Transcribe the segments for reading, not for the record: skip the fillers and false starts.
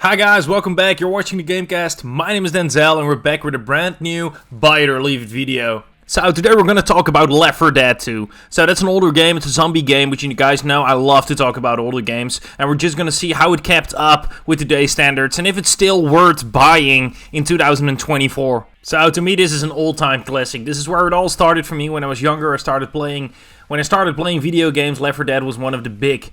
Hi guys, welcome back. You're watching the Gamecast. My name is Denzel and we're back with a brand new Buy It or Leave It video. So today we're going to talk about Left 4 Dead 2. So that's an older game, it's a zombie game, which you guys know I love to talk about older games. And we're just going to see how it kept up with today's standards and if it's still worth buying in 2024. So to me this is an all-time classic. This is where it all started for me when I was younger. When I started playing video games, Left 4 Dead was one of the big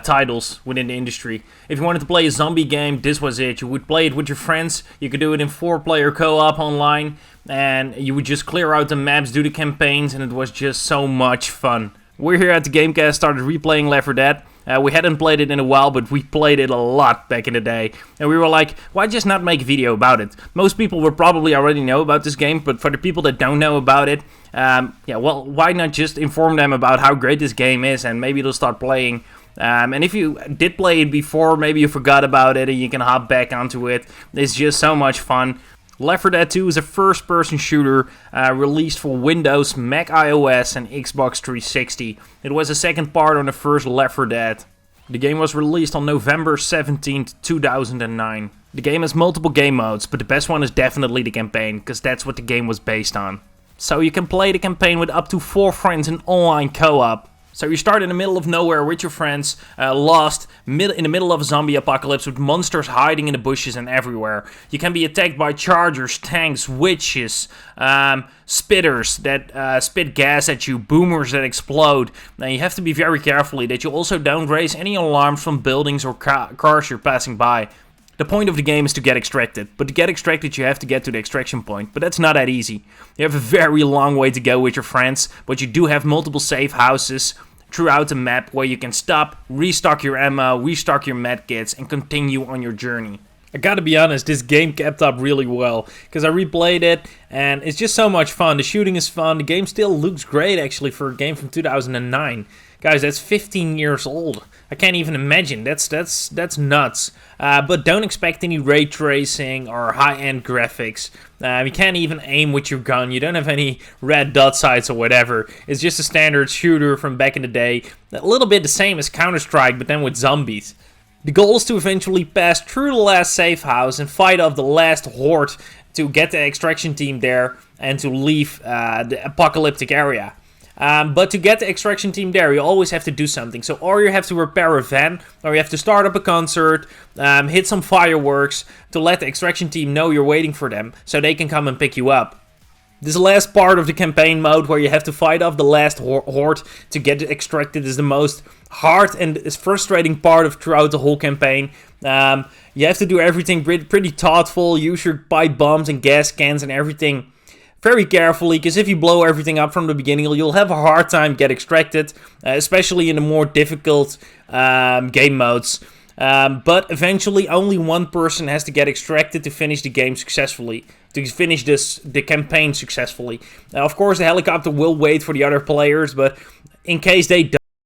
titles within the industry. If you wanted to play a zombie game, this was it. You would play it with your friends. You could do it in 4-player co-op online, and you would just clear out the maps, do the campaigns, and it was just so much fun. We're here at the Gamecast, started replaying Left 4 Dead. We hadn't played it in a while, but we played it a lot back in the day. And we were like, why just not make a video about it? Most people will probably already know about this game, but for the people that don't know about it, why not just inform them about how great this game is, and maybe they'll start playing. And if you did play it before, maybe you forgot about it and you can hop back onto it. It's just so much fun. Left 4 Dead 2 is a first-person shooter released for Windows, Mac iOS, and Xbox 360. It was the second part on the first Left 4 Dead. The game was released on November 17th, 2009. The game has multiple game modes, but the best one is definitely the campaign, because that's what the game was based on. So you can play the campaign with up to 4 friends in online co-op. So you start in the middle of nowhere with your friends, lost, in the middle of a zombie apocalypse with monsters hiding in the bushes and everywhere. You can be attacked by chargers, tanks, witches, spitters that spit gas at you, boomers that explode. Now you have to be very careful that you also don't raise any alarms from buildings or cars you're passing by. The point of the game is to get extracted, but to get extracted you have to get to the extraction point, but that's not that easy. You have a very long way to go with your friends, but you do have multiple safe houses throughout the map where you can stop, restock your ammo, restock your medkits, and continue on your journey. I gotta be honest, this game kept up really well, because I replayed it, and it's just so much fun. The shooting is fun, the game still looks great actually for a game from 2009. Guys, that's 15 years old. I can't even imagine, that's nuts. But don't expect any ray tracing or high-end graphics. You can't even aim with your gun, you don't have any red dot sights or whatever. It's just a standard shooter from back in the day. A little bit the same as Counter-Strike, but then with zombies. The goal is to eventually pass through the last safe house and fight off the last horde to get the extraction team there and to leave the apocalyptic area. But to get the extraction team there, you always have to do something. So or you have to repair a van, or you have to start up a concert, hit some fireworks to let the extraction team know you're waiting for them, so they can come and pick you up. This last part of the campaign mode, where you have to fight off the last horde to get extracted, is the most hard and is frustrating part of throughout the whole campaign. You have to do everything pretty thoughtful, use your pipe bombs and gas cans and everything very carefully, because if you blow everything up from the beginning, you'll have a hard time get extracted, especially in the more difficult game modes. But eventually, only one person has to get extracted to finish the game successfully, to finish the campaign successfully. Of course, the helicopter will wait for the other players, but in case they